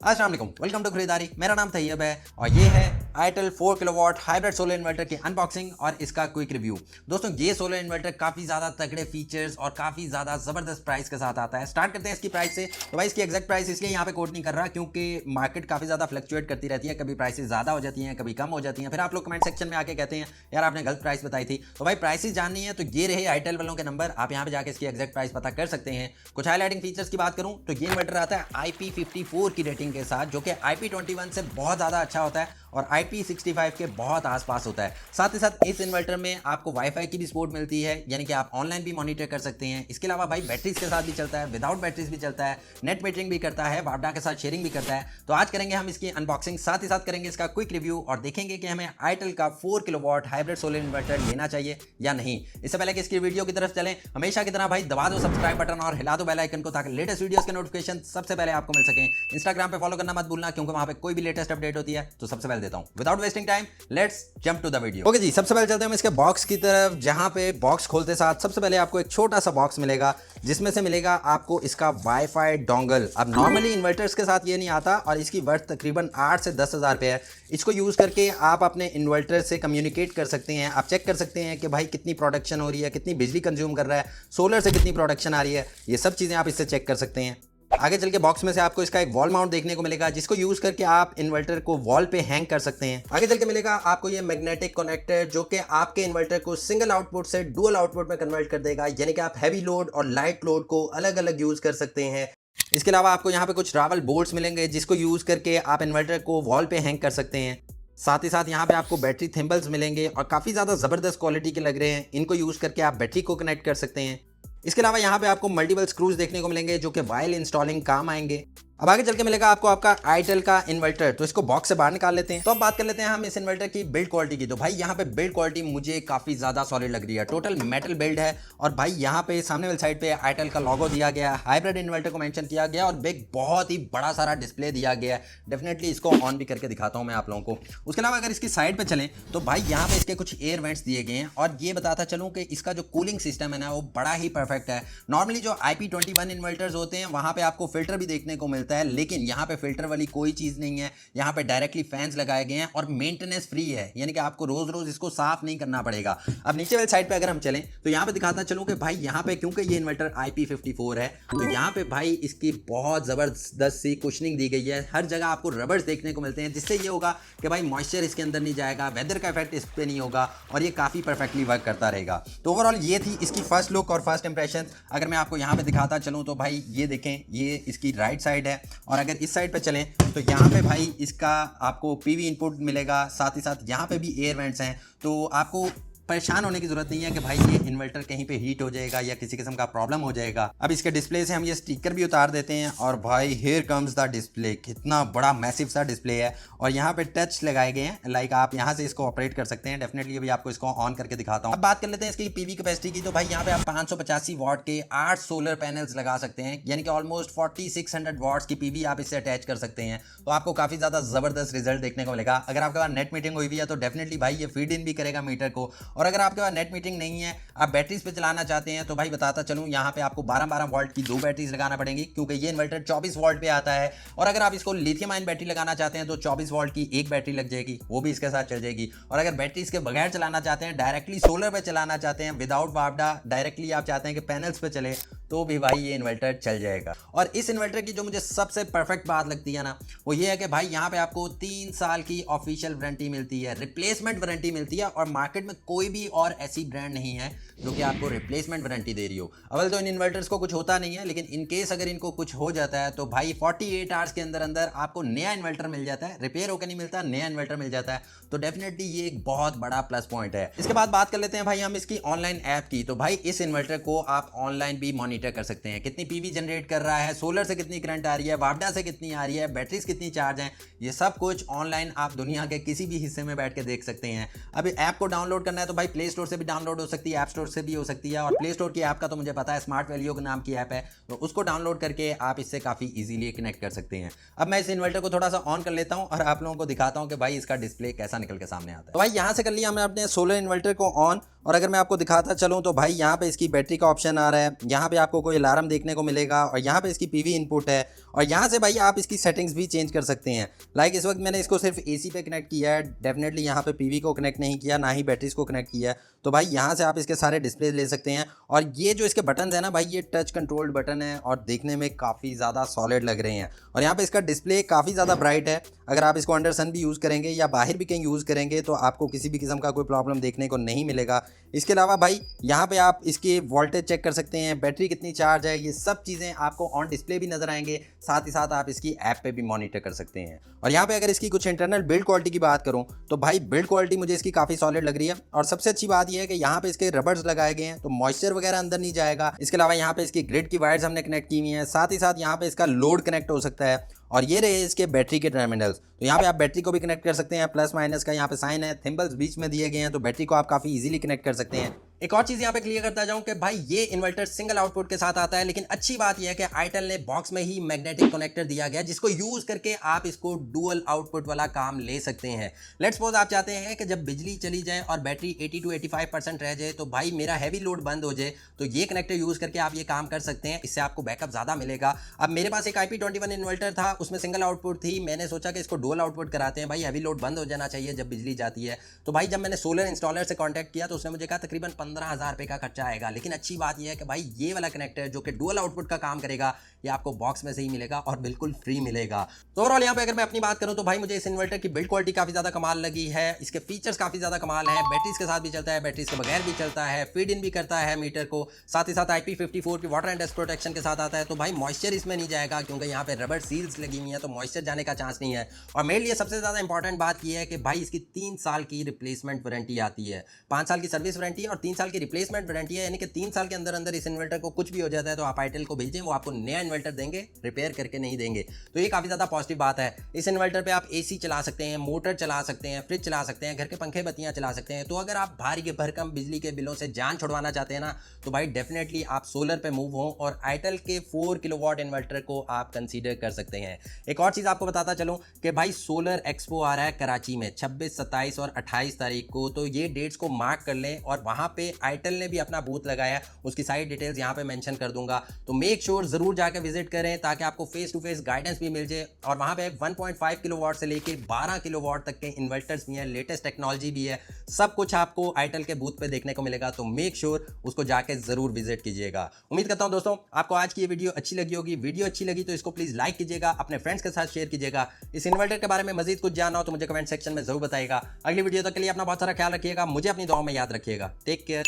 अस्सलाम वालेकुम, welcome to खरीदारी। मेरा नाम तैयब है और ये है itel 4 kilowatt hybrid solar inverter की अनबॉक्सिंग और इसका क्विक रिव्यू। दोस्तों ये सोलर इन्वर्टर काफ़ी ज़्यादा तगड़े फीचर्स और काफ़ी ज़्यादा ज़बरदस्त प्राइस के साथ आता है। स्टार्ट करते हैं इसकी प्राइस से। तो भाई इसकी एग्जैक्ट प्राइस इसलिए यहाँ पे कोट नहीं कर रहा क्योंकि मार्केट काफ़ी ज़्यादा फ्लक्चुएट करती रहती है, कभी प्राइसेस ज़्यादा हो जाती हैं, कभी कम हो जाती हैं। फिर आप लोग कमेंट सेक्शन में आके कहते हैं यार आपने गलत प्राइस बताई थी। तो भाई प्राइसेस जाननी है तो ये रहे आईटेल वालों के नंबर, आप यहाँ पे जाकर इसकी एग्जैक्ट प्राइस पता कर सकते हैं। कुछ हाईलाइटिंग फीचर्स की बात करूँ तो ये इन्वर्टर आता है IP54 की रेटिंग के साथ, जो कि IP21 से बहुत ज़्यादा अच्छा होता है और IP65 के बहुत आसपास होता है। साथ ही साथ इस इन्वर्टर में आपको वाईफाई की भी सपोर्ट मिलती है, यानी कि आप ऑनलाइन भी मॉनिटर कर सकते हैं। इसके अलावा भाई बैटरीज के साथ भी चलता है, विदाउट बैटरीज भी चलता है, नेट मीटरिंग भी करता है, वापडा के साथ शेयरिंग भी करता है। तो आज करेंगे हम इसकी अनबॉक्सिंग, साथ ही साथ करेंगे इसका क्विक रिव्यू और देखेंगे कि हमें आईटेल का 4 किलोवाट हाइब्रिड सोलर इन्वर्टर लेना चाहिए या नहीं। इससे पहले कि इसकी वीडियो की तरफ चलें, हमेशा की तरह भाई दबा दो सब्सक्राइब बटन और हिला दो बेल आइकन को, ताकि लेटेस्ट वीडियोस के नोटिफिकेशन सबसे पहले आपको मिल सके। इंस्टाग्राम पे फॉलो करना मत भूलना, क्योंकि वहां पे कोई भी लेटेस्ट अपडेट होती है तो सबसे पहले देता हूं। Without wasting time let's jump to the video. Okay जी, सबसे पहले चलते हैं हम इसके बॉक्स की तरफ, जहां पे बॉक्स खोलते साथ सबसे पहले आपको एक छोटा सा बॉक्स मिलेगा, जिसमें से मिलेगा आपको इसका वाईफाई डोंगल। अब नॉर्मली इन्वर्टर्स के साथ ये नहीं आता और इसकी वर्थ तकरीबन 8 से 10 हज़ार रुपये है। इसको यूज़ करके आप अपने इन्वर्टर से कम्युनिकेट कर सकते हैं, आप चेक कर सकते हैं कि भाई कितनी प्रोडक्शन हो रही है, कितनी बिजली कंज्यूम कर रहा है, सोलर से कितनी प्रोडक्शन आ रही है, ये सब चीज़ें आप इससे चेक कर सकते हैं। आगे चल के बॉक्स में से आपको इसका एक वॉल माउंट देखने को मिलेगा, जिसको यूज करके आप इन्वर्टर को वॉल पे हैंग कर सकते हैं। आगे चल के मिलेगा आपको ये मैग्नेटिक कनेक्टर, जो कि आपके इन्वर्टर को सिंगल आउटपुट से डुअल आउटपुट में कन्वर्ट कर देगा, यानी कि आप हैवी लोड और लाइट लोड को अलग अलग यूज कर सकते हैं। इसके अलावा आपको यहाँ पे कुछ रावल बोल्ट्स मिलेंगे, जिसको यूज करके आप इन्वर्टर को वॉल पे हैंग कर सकते हैं। साथ ही साथ यहाँ पे आपको बैटरी थिम्बल्स मिलेंगे और काफ़ी ज़्यादा ज़बरदस्त क्वालिटी के लग रहे हैं। इनको यूज़ करके आप बैटरी को कनेक्ट कर सकते हैं। इसके अलावा यहाँ पे आपको मल्टीपल स्क्रूज देखने को मिलेंगे, जो कि वाइल इंस्टॉलिंग काम आएंगे। अब आगे चल के मिलेगा आपको आपका आईटेल का इन्वर्टर। तो इसको बॉक्स से बाहर निकाल लेते हैं। तो अब बात कर लेते हैं हम इस इन्वर्टर की बिल्ड क्वालिटी की। तो भाई यहाँ पे बिल्ड क्वालिटी मुझे काफ़ी ज़्यादा सॉलिड लग रही है, टोटल मेटल बिल्ड है। और भाई यहाँ पे सामने वाली साइड पे आईटेल का लोगो दिया गया, हाइब्रिड इन्वर्टर को मेंशन किया गया और बिग बहुत ही बड़ा सारा डिस्प्ले दिया गया है। डेफिनेटली इसको ऑन भी करके दिखाता हूँ मैं आप लोगों को। उसके अलावा अगर इसकी साइड पर चलें तो भाई यहाँ पे इसके कुछ एयर वेंट्स दिए गए हैं और ये बताता चलूँ कि इसका जो कूलिंग सिस्टम है ना, वो बड़ा ही परफेक्ट है। नॉर्मली जो IP21 इन्वर्टर्स होते हैं वहाँ पे आपको फिल्टर भी देखने को मिलता है, लेकिन यहाँ पे फिल्टर वाली कोई चीज़ नहीं है। यहाँ पे डायरेक्टली फैंस लगाए गए हैं और मेंटेनेंस फ्री है, यानी कि आपको रोज रोज इसको साफ नहीं करना पड़ेगा। अब नीचे वाली साइड पे अगर हम चलें तो यहाँ पे दिखाता चलूँ कि भाई यहाँ पे क्योंकि ये इन्वर्टर IP54 है, तो यहाँ पे भाई इसकी बहुत ज़बरदस्त सी कुशनिंग दी गई है। हर जगह आपको रबर्स देखने को मिलते हैं, जिससे ये होगा कि भाई मॉइस्चर इसके अंदर नहीं जाएगा, वेदर का इफेक्ट इस पर नहीं होगा और ये काफ़ी परफेक्टली वर्क करता रहेगा। तो ओवरऑल ये थी इसकी फर्स्ट लुक और फर्स्ट इंप्रेशन। अगर मैं आपको यहाँ पे दिखाता चलूँ तो भाई ये देखें, ये इसकी राइट साइड है और अगर इस साइड पे चलें तो यहाँ पे भाई इसका आपको PV इनपुट मिलेगा। साथ ही साथ यहाँ पे भी एयर वेंट्स हैं, तो आपको परेशान होने की जरूरत नहीं है कि भाई ये इन्वर्टर कहीं पे हीट हो जाएगा या किसी किस्म का प्रॉब्लम हो जाएगा। अब इसके डिस्प्ले से हम ये स्टिकर भी उतार देते हैं और भाई हियर कम्स द डिस्प्ले। कितना बड़ा मैसिव सा डिस्प्ले है और यहाँ पे टच लगाए गए हैं, लाइक आप यहाँ से इसको ऑपरेट कर सकते हैं। डेफिनेटली अभी आपको इसको ऑन करके दिखाता हूँ। अब बात कर लेते हैं इसकी PV कैपेसिटी की। तो भाई यहाँ पे आप 585 वाट के 8 सोलर पैनल्स लगा सकते हैं, यानी कि ऑलमोस्ट 4600 वाट्स की PV आप इससे अटैच कर सकते हैं। तो आपको काफ़ी ज़्यादा ज़बरदस्त रिजल्ट देखने को मिलेगा। अगर आपके पास नेट मीटिंग हुई हुई है तो डेफिनेटली भाई ये फीड इन भी करेगा मीटर को। और अगर आपके पास नेट मीटिंग नहीं है, आप बैटरीज पे चलाना चाहते हैं, तो भाई बताता चलूँ यहाँ पे आपको 12-12 वोल्ट की 2 बैटरीज लगाना पड़ेंगी, क्योंकि ये इन्वर्टर 24 वोल्ट पे आता है। और अगर आप इसको लिथियम आयन बैटरी लगाना चाहते हैं तो 24 वोल्ट की एक बैटरी लग जाएगी, वो भी इसके साथ चल जाएगी। और अगर बैटरी इसके बगैर चलाना चाहते हैं, डायरेक्टली सोलर पे चलाना चाहते हैं, विदाउट वापडा, डायरेक्टली आप चाहते हैं कि पैनल्स पे चले, तो भी भाई ये इन्वर्टर चल जाएगा। और इस इन्वर्टर की जो मुझे सबसे परफेक्ट बात लगती है ना, वो ये है कि भाई यहाँ पे आपको 3 साल की ऑफिशियल वारंटी मिलती है, रिप्लेसमेंट वारंटी मिलती है। और मार्केट में कोई भी और ऐसी ब्रांड नहीं है जो कि आपको रिप्लेसमेंट वारंटी दे रही हो। अवल तो इन इन्वर्टर्स को कुछ होता नहीं है, लेकिन इन केस अगर इनको कुछ हो जाता है तो भाई 48 आवर्स के अंदर अंदर आपको नया इन्वर्टर मिल जाता है। रिपेयर होकर नहीं मिलता, नया इन्वर्टर मिल जाता है। तो डेफिनेटली ये एक बहुत बड़ा प्लस पॉइंट है। इसके बाद बात कर लेते हैं भाई हम इसकी ऑनलाइन ऐप की। तो भाई इस इन्वर्टर को आप ऑनलाइन भी मॉनिटर कर सकते हैं, कितनी PV जनरेट कर रहा है, सोलर से कितनी करंट आ रही है, वापडा से कितनी आ रही है, बैटरीज कितनी चार्ज हैं, ये सब कुछ ऑनलाइन आप दुनिया के किसी भी हिस्से में बैठ के देख सकते हैं। अभी ऐप को डाउनलोड करना है तो भाई प्ले स्टोर से भी डाउनलोड हो सकती है, ऐप स्टोर से भी हो सकती है। और प्ले स्टोर की ऐप का तो मुझे पता है, स्मार्ट वैल्यू के नाम की ऐप है, तो उसको डाउनलोड करके आप इससे काफ़ी इजीली कनेक्ट कर सकते हैं। अब मैं इस इन्वर्टर को थोड़ा सा ऑन कर लेता हूँ और आप लोगों को दिखाता हूँ कि भाई इसका डिस्प्ले कैसा निकल के सामने आता है। तो भाई यहाँ से कर लिया हमने अपने सोलर इन्वर्टर को ऑन और अगर मैं आपको दिखाता चलूँ तो भाई यहाँ पे इसकी बैटरी का ऑप्शन आ रहा है, यहाँ पे आपको कोई अलार्म देखने को मिलेगा और यहाँ पे इसकी पीवी इनपुट है और यहाँ से भाई आप इसकी सेटिंग्स भी चेंज कर सकते हैं। लाइक इस वक्त मैंने इसको सिर्फ एसी पे कनेक्ट किया है, डेफिनेटली यहाँ पे पीवी को कनेक्ट नहीं किया, ना ही बैटरीज को कनेक्ट किया है। तो भाई यहाँ से आप इसके सारे डिस्प्ले ले सकते हैं और ये जो इसके बटन है ना भाई, ये टच कंट्रोल्ड बटन है और देखने में काफ़ी ज़्यादा सॉलिड लग रहे हैं। और यहाँ पे इसका डिस्प्ले काफ़ी ज़्यादा ब्राइट है। अगर आप इसको अंडर सन भी यूज़ करेंगे या बाहर भी कहीं यूज़ करेंगे तो आपको किसी भी किस्म का कोई प्रॉब्लम देखने को नहीं मिलेगा। इसके अलावा भाई यहाँ पे आप इसके वोल्टेज चेक कर सकते हैं, बैटरी कितनी चार्ज है, ये सब चीज़ें आपको ऑन डिस्प्ले भी नजर आएंगे। साथ ही साथ आप इसकी ऐप पे भी मॉनिटर कर सकते हैं। और यहाँ पे अगर इसकी कुछ इंटरनल बिल्ड क्वालिटी की बात करूँ तो भाई बिल्ड क्वालिटी मुझे इसकी काफ़ी सॉलिड लग रही है। और सबसे अच्छी बात यह है कि यहाँ पे इसके रबर्स लगाए गए हैं तो मॉइस्चर वगैरह अंदर नहीं जाएगा। इसके अलावा यहाँ पे इसकी ग्रिड की वायर्स हमने कनेक्ट की हुई हैं, साथ ही साथ यहाँ पे इसका लोड कनेक्ट हो सकता है। और ये रहे इसके बैटरी के टर्मिनल्स, तो यहाँ पे आप बैटरी को भी कनेक्ट कर सकते हैं, प्लस माइनस का यहाँ पे साइन है, थिम्बल्स बीच में दिए गए हैं तो बैटरी को आप काफ़ी इजीली कनेक्ट कर सकते हैं। एक और चीज़ यहाँ पे क्लियर करता जाऊँ कि भाई ये इन्वर्टर सिंगल आउटपुट के साथ आता है, लेकिन अच्छी बात यह है कि आईटेल ने बॉक्स में ही मैग्नेटिक कनेक्टर दिया गया जिसको यूज करके आप इसको डुअल आउटपुट वाला काम ले सकते हैं। लेट्स सपोज आप चाहते हैं कि जब बिजली चली जाए और बैटरी 80 to 85% रह जाए तो भाई मेरा हैवी लोड बंद हो जाए, तो ये कनेक्टर यूज करके आप ये काम कर सकते हैं। इससे आपको बैकअप ज़्यादा मिलेगा। अब मेरे पास एक IP21 इन्वर्टर था, उसमें सिंगल आउटपुट थी, मैंने सोचा कि इसको डुअल आउटपुट कराते हैं, भाई हैवी लोड बंद हो जाना चाहिए जब बिजली जाती है। तो भाई जब मैंने सोलर इंस्टॉलर से कॉन्टैक्ट किया तो उसने मुझे कहा तकरीबन 15,000 रुपये का खर्चा आएगा। लेकिन अच्छी बात यह है कि भाई ये वाला कनेक्टर जो कि डुअल आउटपुट का काम करेगा ये आपको बॉक्स में से ही मिलेगा और बिल्कुल फ्री मिलेगा। तो ओवरऑल यहाँ पे अगर मैं अपनी बात करूँ तो भाई मुझे इस इन्वर्टर की बिल्ड क्वालिटी काफ़ी ज़्यादा कमाल लगी है। इसके फीचर्स काफ़ी ज़्यादा कमाल है, बैटरीज के साथ भी चलता है, बैटरीज के बगैर भी चलता है, फीड इन भी करता है मीटर को, साथ ही साथ IP54 की वाटर एंड डस्ट प्रोटेक्शन के साथ आता है। तो भाई मॉइस्चर इसमें नहीं जाएगा क्योंकि यहाँ पे रबर सील्स लगी हुई है तो मॉइस्चर जाने का चांस नहीं है। और मेरे लिए सबसे ज़्यादा इंपॉर्टेंट बात यह है कि भाई इसकी 3 साल की रिप्लेसमेंट वारंटी आती है, 5 साल की सर्विस वारंटी है और 3 साल की रिप्लेसमेंट वारंटी है। यानी कि 3 साल के अंदर अंदर इस इन्वर्टर को कुछ भी हो जाता है तो आप आईटेल को भेजें, वो आपको नया इन्वर्टर देंगे, रिपेयर करके नहीं देंगे। तो ये काफ़ी ज़्यादा पॉजिटिव बात है। इस इन्वर्टर पे आप एसी चला सकते हैं, मोटर चला सकते हैं, फ्रिज चला सकते हैं, घर के पंखे बत्तियां चला सकते हैं। तो अगर आप भारी के भरकम बिजली के बिलों से जान छुड़वाना चाहते हैं ना तो भाई डेफिनेटली आप सोलर पे मूव हो और आईटेल के 4 किलोवाट इन्वर्टर को आप कंसीडर कर सकते हैं। एक और चीज़ आपको बताता चलूँ कि भाई सोलर एक्सपो आ रहा है कराची में 26, 27 और 28 तारीख को, तो ये डेट्स को मार्क कर लें। और वहाँ पे आईटेल ने भी अपना बूथ लगाया है, उसकी सारी डिटेल्स यहाँ पे मेंशन कर दूंगा। तो मेक श्योर ज़रूर जाकर विजिट करें ताकि आपको फेस टू फेस गाइडेंस भी मिल जाए। और वहाँ पे 1.5 किलोवाट से लेके 12 किलोवाट तक के इन्वर्टर्स भी हैं, लेटेस्ट टेक्नोलॉजी भी है, सब कुछ आपको आईटेल के बूथ पे देखने को मिलेगा। तो मेक श्योर उसको जाके ज़रूर विजिट कीजिएगा। उम्मीद करता हूँ दोस्तों आपको आज की ये वीडियो अच्छी लगी होगी। वीडियो अच्छी लगी तो इसको प्लीज़ लाइक कीजिएगा, अपने फ्रेंड्स के साथ शेयर कीजिएगा। इस इन्वर्टर के बारे में मजीद कुछ जानना हो तो मुझे कमेंट सेक्शन में जरूर बताइएगा। अगली वीडियो तक के लिए अपना बहुत सारा ख्याल रखिएगा, मुझे अपनी दुआओं में याद रखिएगा। टेक केयर,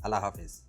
अल्लाह हाफिज़।